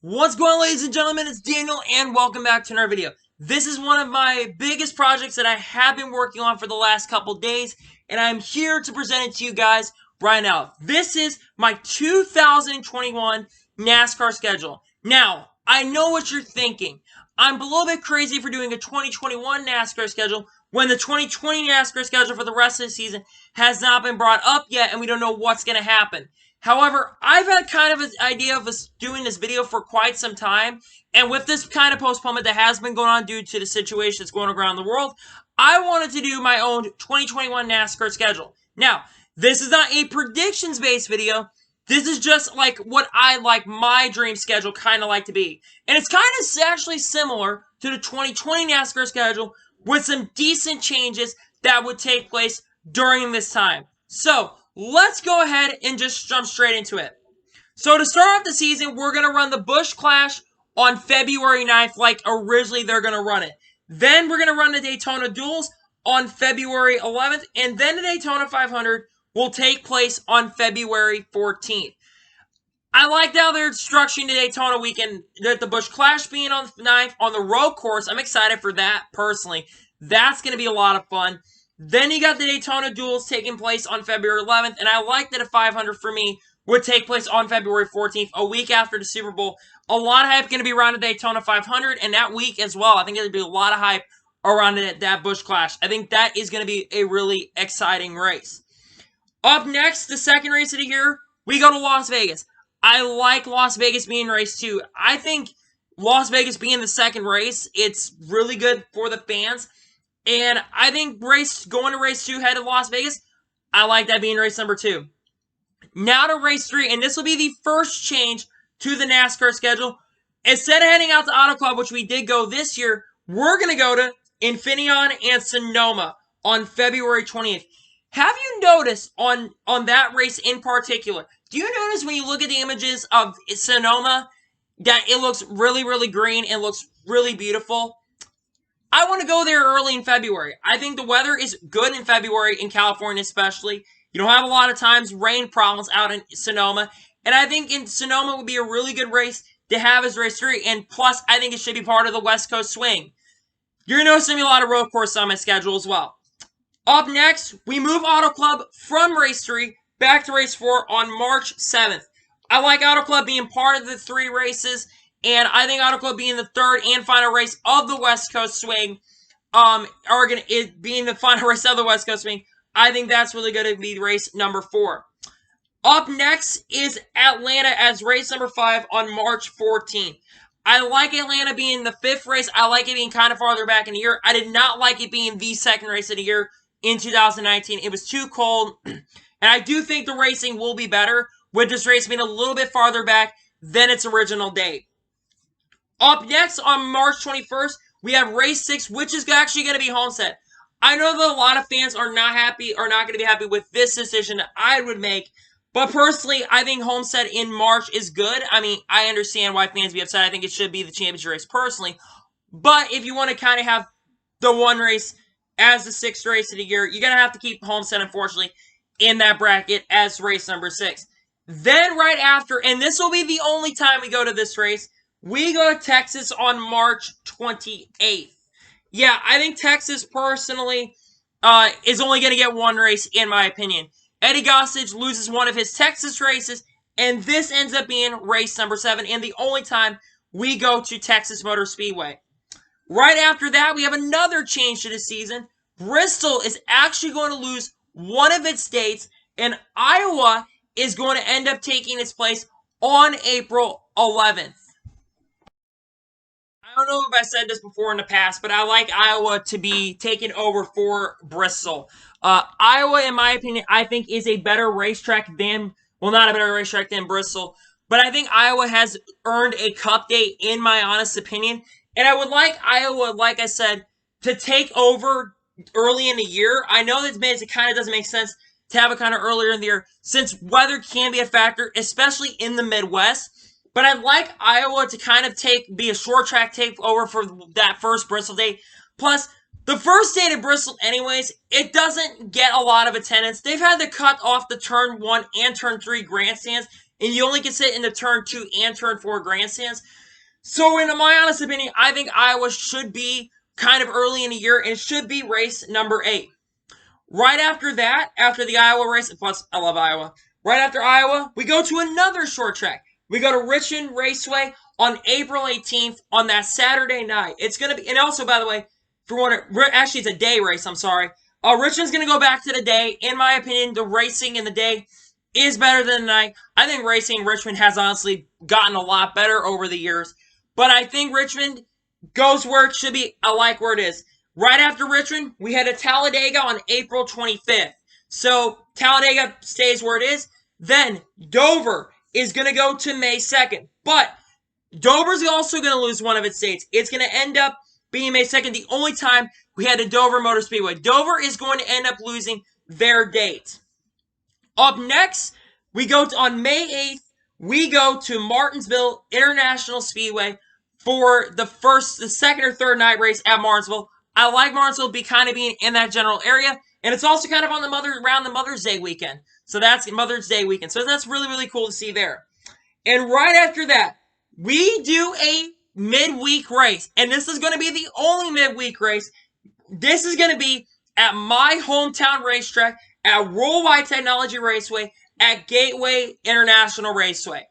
What's going on, ladies and gentlemen? It's Daniel, and welcome back to another video. This is one of my biggest projects that I have been working on for the last couple days, and I'm here to present it to you guys right now. This is my 2021 NASCAR schedule. Now, I know what you're thinking. I'm a little bit crazy for doing a 2021 NASCAR schedule when the 2020 NASCAR schedule for the rest of the season has not been brought up yet, and we don't know what's going to happen. However, I've had kind of an idea of us doing this video for quite some time, and with this kind of postponement that has been going on due to the situation that's going around the world, I wanted to do my own 2021 NASCAR schedule. Now, this is not a predictions-based video. This is just like what I like my dream schedule kind of like to be. And it's kind of actually similar to the 2020 NASCAR schedule with some decent changes that would take place during this time. So, let's go ahead and just jump straight into it. So to start off the season, we're going to run the Busch Clash on February 9th like originally they're going to run it. Then we're going to run the Daytona Duels on February 11th, and then the Daytona 500 will take place on February 14th. I like how they're structuring the Daytona weekend, the Busch Clash being on the 9th on the road course. I'm excited for that personally. That's going to be a lot of fun. Then you got the Daytona Duels taking place on February 11th, and I like that a 500 for me would take place on February 14th, a week after the Super Bowl. A lot of hype going to be around the Daytona 500, and that week as well. I think there'll be a lot of hype around that Busch Clash. I think that is going to be a really exciting race. Up next, the second race of the year, we go to Las Vegas. I like Las Vegas being race 2. I think Las Vegas being the second race, it's really good for the fans. And I think going to race 2 headed to Las Vegas, I like that being race number 2. Now to race 3, and this will be the first change to the NASCAR schedule. Instead of heading out to Auto Club, which we did go this year, we're going to go to Infineon and Sonoma on February 20th. Have you noticed on that race in particular, do you notice when you look at the images of Sonoma that it looks really, really green and looks really beautiful? I want to go there early in February. I think the weather is good in February, in California especially. You don't have a lot of times rain problems out in Sonoma. And I think in Sonoma would be a really good race to have as race 3. And plus, I think it should be part of the West Coast swing. You're going to notice there's going to be a lot of road courses on my schedule as well. Up next, we move Auto Club from race 3 back to race 4 on March 7th. I like Auto Club being part of the 3 races. And I think Auto Club being the third and final race of the West Coast swing, being the final race of the West Coast swing, I think that's really going to be race number 4. Up next is Atlanta as race number 5 on March 14th. I like Atlanta being the 5th race. I like it being kind of farther back in the year. I did not like it being the second race of the year in 2019. It was too cold. And I do think the racing will be better with this race being a little bit farther back than its original date. Up next on March 21st, we have race 6, which is actually going to be Homestead. I know that a lot of fans are not going to be happy with this decision that I would make. But personally, I think Homestead in March is good. I mean, I understand why fans be upset. I think it should be the championship race personally. But if you want to kind of have the one race as the 6th race of the year, you're going to have to keep Homestead, unfortunately, in that bracket as race number 6. Then right after, and this will be the only time we go to this race, we go to Texas on March 28th. Yeah, I think Texas, personally, is only going to get one race, in my opinion. Eddie Gossage loses one of his Texas races, and this ends up being race number 7, and the only time we go to Texas Motor Speedway. Right after that, we have another change to the season. Bristol is actually going to lose one of its dates, and Iowa is going to end up taking its place on April 11th. I don't know if I said this before in the past, but I like Iowa to be taken over for Bristol. Iowa, in my opinion, I think is a better racetrack than, well, not a better racetrack than Bristol, but I think Iowa has earned a cup date, in my honest opinion. And I would like Iowa, like I said, to take over early in the year. I know it kind of doesn't make sense to have it kind of earlier in the year, since weather can be a factor, especially in the Midwest. But I'd like Iowa to kind of be a short track takeover for that first Bristol date. Plus, the first date at Bristol anyways, it doesn't get a lot of attendance. They've had to cut off the Turn 1 and Turn 3 grandstands and you only can sit in the turn 2 and turn 4 grandstands. So, in my honest opinion, I think Iowa should be kind of early in the year and should be race number 8. Right after that, after the Iowa race, plus I love Iowa. Right after Iowa, we go to another short track. We go to Richmond Raceway on April 18th on that Saturday night. It's going to be, and also, by the way, actually, it's a day race, I'm sorry. Richmond's going to go back to the day. In my opinion, the racing in the day is better than the night. I think racing in Richmond has honestly gotten a lot better over the years. But I think Richmond goes where it should be. I like where it is. Right after Richmond, we head to Talladega on April 25th. So Talladega stays where it is. Then Dover is going to go to May 2nd. But Dover's also going to lose one of its dates. It's going to end up being May 2nd, the only time we had a Dover Motor Speedway. Dover is going to end up losing their date. Up next, we go to, on May 8th, we go to Martinsville International Speedway for the second or third night race at Martinsville. I like Martinsville being in that general area, and it's also kind of on around the Mother's Day weekend. So that's Mother's Day weekend. So that's really, really cool to see there. And right after that, we do a midweek race, and this is going to be the only midweek race. This is going to be at my hometown racetrack at Worldwide Technology Raceway at Gateway International Raceway.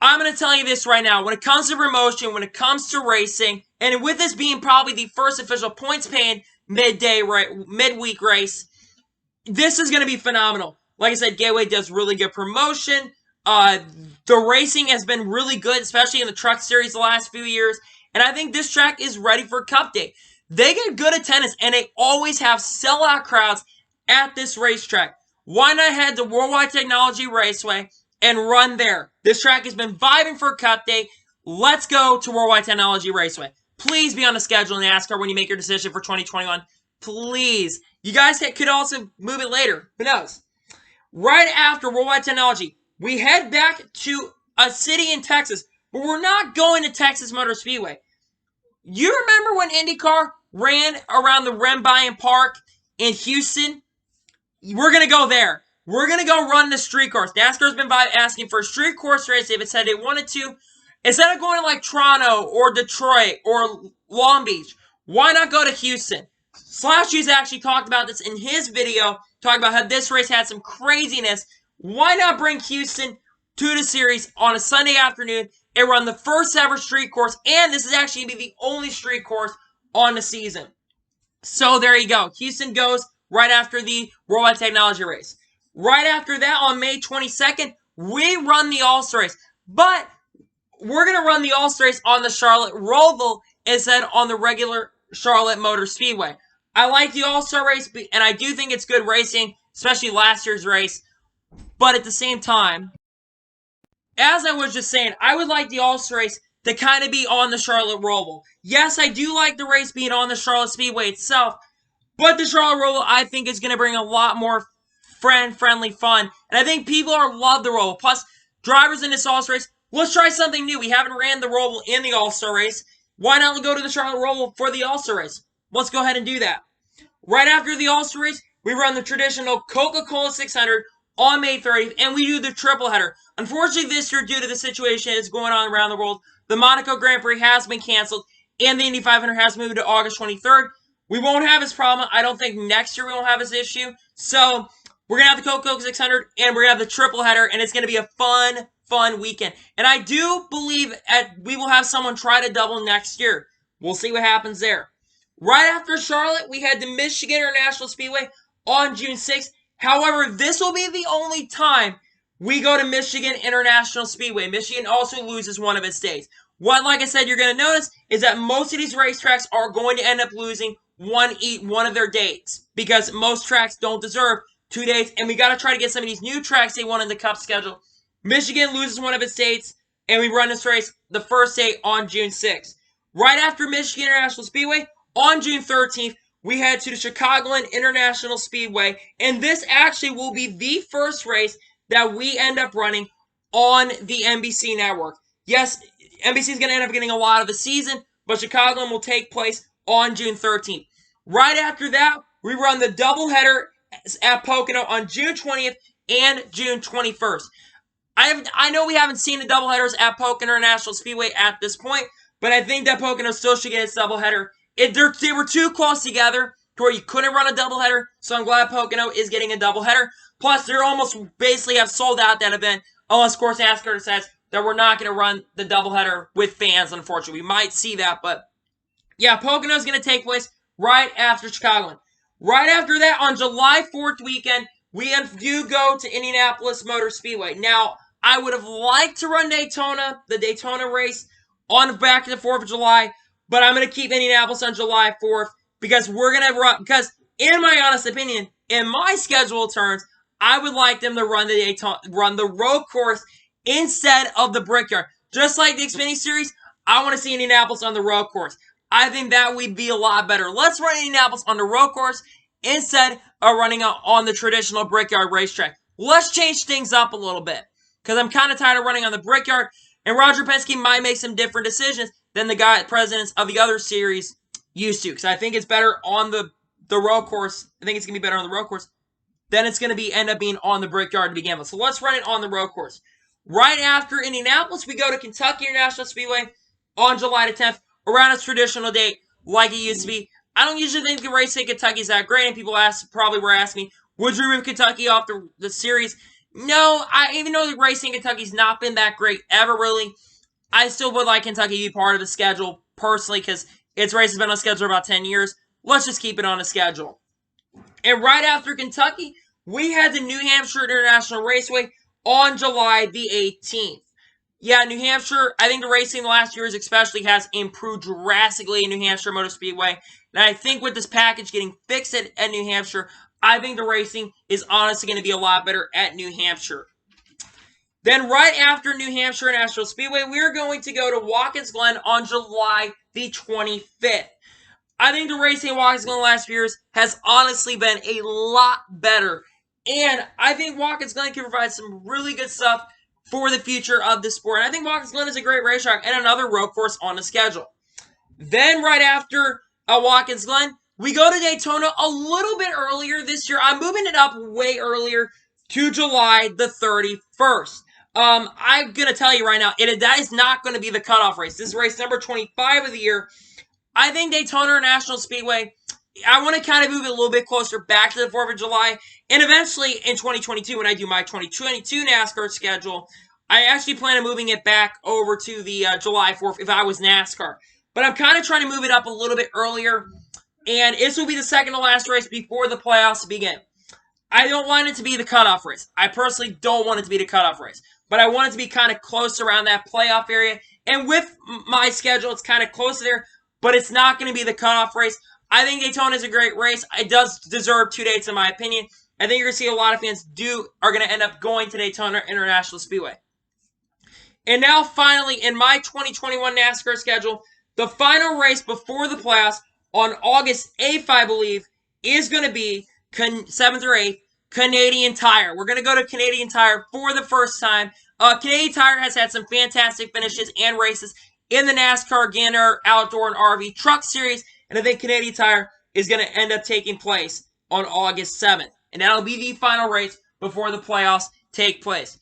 I'm going to tell you this right now. When it comes to promotion, when it comes to racing, and with this being probably the first official points-paying midweek race, this is going to be phenomenal. Like I said, Gateway does really good promotion. The racing has been really good, especially in the truck series the last few years. And I think this track is ready for Cup Day. They get good attendance, and they always have sellout crowds at this racetrack. Why not head to Worldwide Technology Raceway and run there? This track has been vibing for Cup Day. Let's go to Worldwide Technology Raceway. Please be on the schedule in NASCAR when you make your decision for 2021. Please. You guys could also move it later. Who knows? Right after Worldwide Technology, we head back to a city in Texas, but we're not going to Texas Motor Speedway. You remember when IndyCar ran around the Rembian Park in Houston? We're going to go there. We're going to go run the street course. NASCAR's been asking for a street course race. They've said they wanted to. Instead of going to like Toronto or Detroit or Long Beach, why not go to Houston? Slash Hughes actually talked about this in his video, talking about how this race had some craziness. Why not bring Houston to the series on a Sunday afternoon and run the first ever street course? And this is actually going to be the only street course on the season. So there you go. Houston goes right after the Worldwide Technology race. Right after that, on May 22nd, we run the All-Star race. But we're going to run the All-Star race on the Charlotte Roval instead on the regular Charlotte Motor Speedway. I like the All-Star race, and I do think it's good racing, especially last year's race. But at the same time, as I was just saying, I would like the All-Star race to kind of be on the Charlotte Roval. Yes, I do like the race being on the Charlotte Speedway itself, but the Charlotte Roval, I think, is going to bring a lot more friendly fun. And I think people love the Roval. Plus, drivers in this All-Star race, let's try something new. We haven't ran the Roval in the All-Star race. Why not go to the Charlotte Roval for the All-Star race? Let's go ahead and do that. Right after the All-Star race, we run the traditional Coca-Cola 600 on May 30th, and we do the triple header. Unfortunately, this year, due to the situation that's going on around the world, the Monaco Grand Prix has been canceled, and the Indy 500 has moved to August 23rd. We won't have this problem. I don't think next year we won't have this issue. So, we're going to have the Coca-Cola 600, and we're going to have the triple header, and it's going to be a fun weekend. And I do believe we will have someone try to double next year. We'll see what happens there. Right after Charlotte, we head to Michigan International Speedway on June 6th. However, this will be the only time we go to Michigan International Speedway. Michigan also loses one of its days. What, like I said, you're going to notice is that most of these racetracks are going to end up losing one of their dates because most tracks don't deserve 2 days, and we got to try to get some of these new tracks they want in the Cup schedule. Michigan loses one of its dates, and we run this race the first day on June 6th. Right after Michigan International Speedway, on June 13th, we head to the Chicagoland International Speedway, and this actually will be the first race that we end up running on the NBC network. Yes, NBC is going to end up getting a lot of the season, but Chicagoland will take place on June 13th. Right after that, we run the doubleheader at Pocono on June 20th and June 21st. I know we haven't seen the doubleheaders at Pocono International Speedway at this point, but I think that Pocono still should get its doubleheader. They were too close together to where you couldn't run a doubleheader, so I'm glad Pocono is getting a doubleheader. Plus, they're almost basically have sold out that event, unless, of course, NASCAR says that we're not going to run the doubleheader with fans, unfortunately. We might see that, but yeah, Pocono is going to take place right after Chicagoland. Right after that, on July 4th weekend, we do go to Indianapolis Motor Speedway. Now, I would have liked to run Daytona, the Daytona race, on back to the 4th of July, but I'm going to keep Indianapolis on July 4th because we're going to run, because in my honest opinion, in my schedule terms, I would like them to run the road course instead of the Brickyard. Just like the Xfinity Series, I want to see Indianapolis on the road course. I think that would be a lot better. Let's run Indianapolis on the road course instead of running on the traditional Brickyard racetrack. Let's change things up a little bit because I'm kind of tired of running on the Brickyard, and Roger Penske might make some different decisions than the presidents of the other series used to, because I think it's better on the road course. I think it's going to be better on the road course than it's going to end up being on the Brickyard to begin with. So let's run it on the road course. Right after Indianapolis, we go to Kentucky International Speedway on July the 10th, around its traditional date like it used to be. I don't usually think the race in Kentucky is that great, and people probably were asking me, would you remove Kentucky off the series? No, even though the racing in Kentucky's not been that great ever, really, I still would like Kentucky to be part of the schedule, personally, because its race has been on the schedule for about 10 years. Let's just keep it on the schedule. And right after Kentucky, we had the New Hampshire International Raceway on July the 18th. Yeah, New Hampshire, I think the racing in the last years especially has improved drastically in New Hampshire Motor Speedway. And I think with this package getting fixed at New Hampshire, I think the racing is honestly going to be a lot better at New Hampshire. Then right after New Hampshire International Speedway, we're going to go to Watkins Glen on July the 25th. I think the racing at Watkins Glen the last few years has honestly been a lot better. And I think Watkins Glen can provide some really good stuff for the future of the sport. And I think Watkins Glen is a great racetrack and another road course on the schedule. Then right after Watkins Glen, we go to Daytona a little bit earlier this year. I'm moving it up way earlier to July the 31st. I'm going to tell you right now, that is not going to be the cutoff race. This is race number 25 of the year. I think Daytona International Speedway, I want to kind of move it a little bit closer back to the 4th of July. And eventually in 2022, when I do my 2022 NASCAR schedule, I actually plan on moving it back over to the July 4th if I was NASCAR. But I'm kind of trying to move it up a little bit earlier. And this will be the second to last race before the playoffs begin. I don't want it to be the cutoff race. I personally don't want it to be the cutoff race. But I want it to be kind of close around that playoff area. And with my schedule, it's kind of close there. But it's not going to be the cutoff race. I think Daytona is a great race. It does deserve 2 dates in my opinion. I think you're going to see a lot of fans are going to end up going to Daytona International Speedway. And now finally, in my 2021 NASCAR schedule, the final race before the playoffs on August 8th, I believe, is going to be 7th or 8th, Canadian Tire. We're going to go to Canadian Tire for the first time. Canadian Tire has had some fantastic finishes and races in the NASCAR Gander Outdoor and RV Truck Series, and I think Canadian Tire is going to end up taking place on August 7th. And that'll be the final race before the playoffs take place.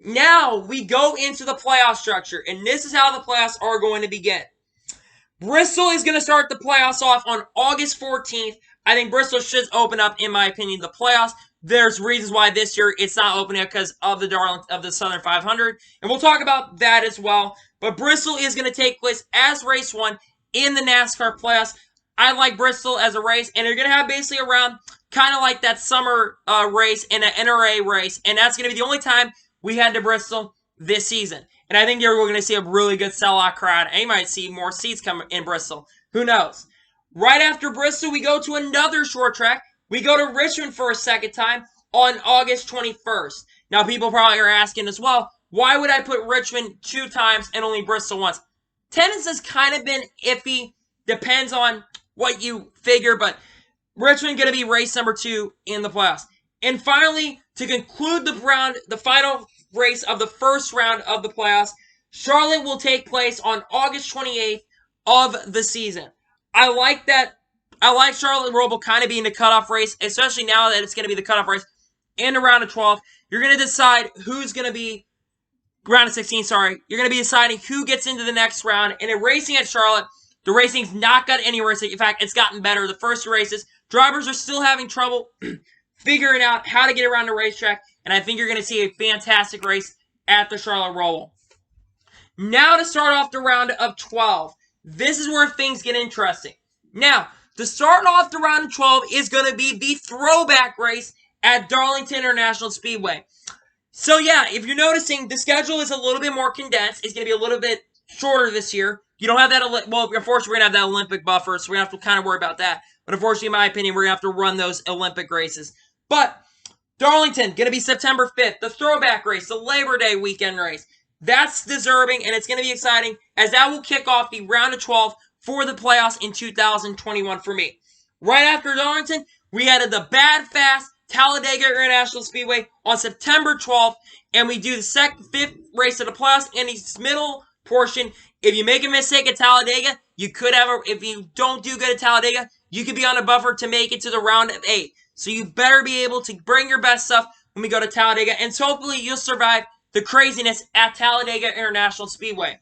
Now, we go into the playoff structure, and this is how the playoffs are going to begin. Bristol is going to start the playoffs off on August 14th. I think Bristol should open up, in my opinion, the playoffs. There's reasons why this year it's not opening up because of the Southern 500, and we'll talk about that as well. But Bristol is going to take place as race 1 in the NASCAR playoffs. I like Bristol as a race, and you're going to have basically around kind of like that summer race and an NRA race, and that's going to be the only time we head to Bristol this season. And I think we're going to see a really good sellout crowd, and you might see more seats come in Bristol. Who knows? Right after Bristol, we go to another short track. We go to Richmond for a second time on August 21st. Now, people probably are asking as well, why would I put Richmond 2 times and only Bristol once? Attendance has kind of been iffy. Depends on what you figure, but Richmond going to be race number 2 in the playoffs. And finally, to conclude the final race of the first round of the playoffs, Charlotte will take place on August 28th of the season. I like that. I like Charlotte Roval kind of being the cutoff race, especially now that it's going to be the cutoff race in the round of 12. You're going to decide who's going to be round of 16, sorry, you're going to be deciding who gets into the next round. And in racing at Charlotte, the racing's not got any worse. In fact, it's gotten better. The first two races, drivers are still having trouble figuring out how to get around the racetrack. And I think you're going to see a fantastic race at the Charlotte Roval. Now to start off the round of 12. This is where things get interesting. Now, to start off the round of 12 is going to be the throwback race at Darlington International Speedway. So yeah, if you're noticing, the schedule is a little bit more condensed. It's going to be a little bit shorter this year. You don't have that, well, unfortunately, we're going to have that Olympic buffer, so we're going to have to kind of worry about that. But unfortunately, in my opinion, we're going to have to run those Olympic races. But Darlington, going to be September 5th. The throwback race, the Labor Day weekend race. That's deserving, and it's going to be exciting, as that will kick off the round of 12 for the playoffs in 2021 for me. Right after Darlington, we added the Bad Fast Talladega International Speedway on September 12th, and we do the fifth race of the playoffs in the middle portion. If you make a mistake at Talladega, you could have if you don't do good at Talladega, you could be on a buffer to make it to the round of 8. So you better be able to bring your best stuff when we go to Talladega, and so hopefully you'll survive the craziness at Talladega International Speedway.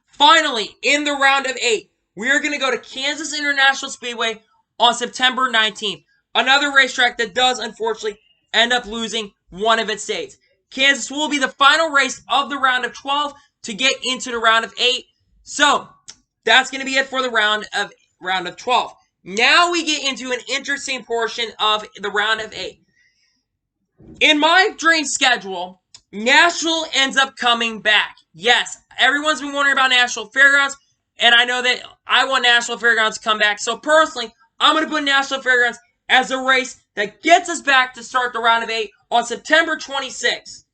Finally, in the round of 8, we are going to go to Kansas International Speedway on September 19th. Another racetrack that does, unfortunately, end up losing one of its dates. Kansas will be the final race of the round of 12 to get into the round of 8. So, that's going to be it for the round of 12. Now we get into an interesting portion of the round of 8. In my dream schedule, Nashville ends up coming back. Yes, everyone's been wondering about Nashville Fairgrounds, and I know that I want Nashville Fairgrounds to come back. So personally, I'm going to put Nashville Fairgrounds as a race that gets us back to start the round of 8 on September 26th.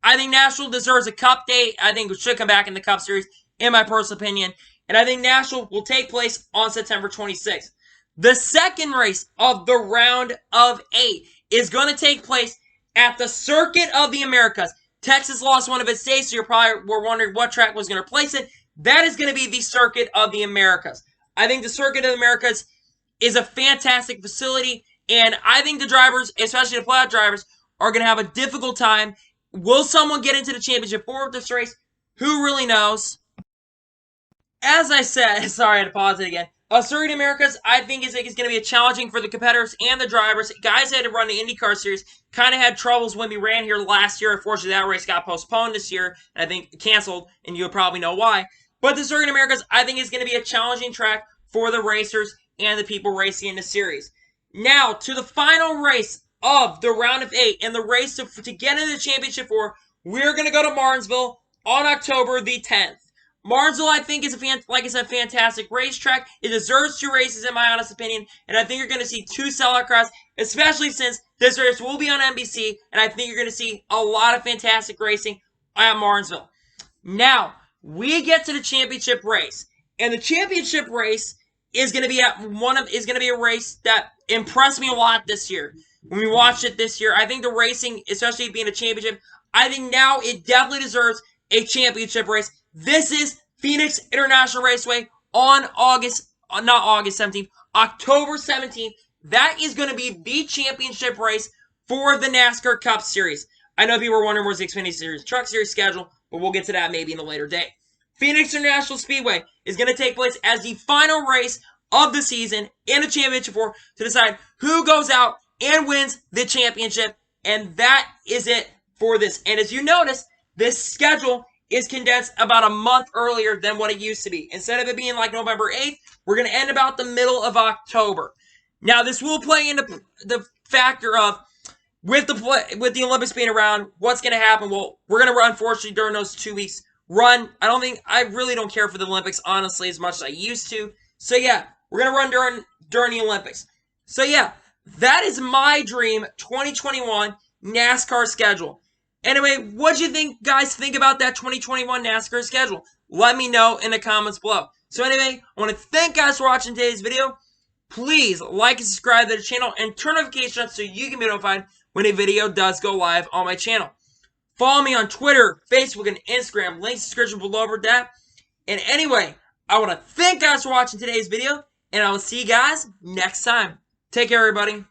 I think Nashville deserves a Cup date. I think it should come back in the Cup Series, in my personal opinion. And I think Nashville will take place on September 26th. The second race of the round of 8 is going to take place at the Circuit of the Americas. Texas lost one of its days, so you probably were wondering what track was going to replace it. That is going to be the Circuit of the Americas. I think the Circuit of the Americas is a fantastic facility, and I think the drivers, especially the playoff drivers, are going to have a difficult time. Will someone get into the championship for this race? Who really knows? As I said, sorry, I had to pause it again. Circuit of Americas, I think is going to be challenging for the competitors and the drivers. Guys that had to run the IndyCar Series kind of had troubles when we ran here last year. Unfortunately, that race got postponed this year, and I think canceled, and you'll probably know why. But the Circuit of Americas, I think, is going to be a challenging track for the racers and the people racing in the series. Now, to the final race of the round of 8, and the race to get into the championship for, we're going to go to Martinsville on October the 10th. Martinsville, I think, is a fantastic racetrack. It deserves 2 races, in my honest opinion, and I think you're going to see 2 sellout crowds, especially since this race will be on NBC, and I think you're going to see a lot of fantastic racing at Martinsville. Now, we get to the championship race, and the championship race is going to be a race that impressed me a lot this year. When we watched it this year, I think the racing, especially being a championship, I think now it definitely deserves a championship race. This is Phoenix International Raceway on October 17th. That is going to be the championship race for the NASCAR Cup Series. I know people are wondering where's the Xfinity Series Truck Series schedule, but we'll get to that maybe in a later day. Phoenix International Speedway is going to take place as the final race of the season in a championship for to decide who goes out and wins the championship, and that is it for this. And as you notice, this schedule is condensed about a month earlier than what it used to be. Instead of it being like November 8th, we're going to end about the middle of October. Now, this will play into the factor of, with the Olympics being around, what's going to happen? Well, we're going to run, unfortunately, during those 2 weeks. I really don't care for the Olympics, honestly, as much as I used to. So, yeah, we're going to run during the Olympics. So, yeah, that is my dream 2021 NASCAR schedule. Anyway, what do you guys think about that 2021 NASCAR schedule? Let me know in the comments below. So anyway, I want to thank you guys for watching today's video. Please like and subscribe to the channel and turn notifications on so you can be notified when a video does go live on my channel. Follow me on Twitter, Facebook, and Instagram. Links in the description below for that. And anyway, I want to thank you guys for watching today's video, and I will see you guys next time. Take care, everybody.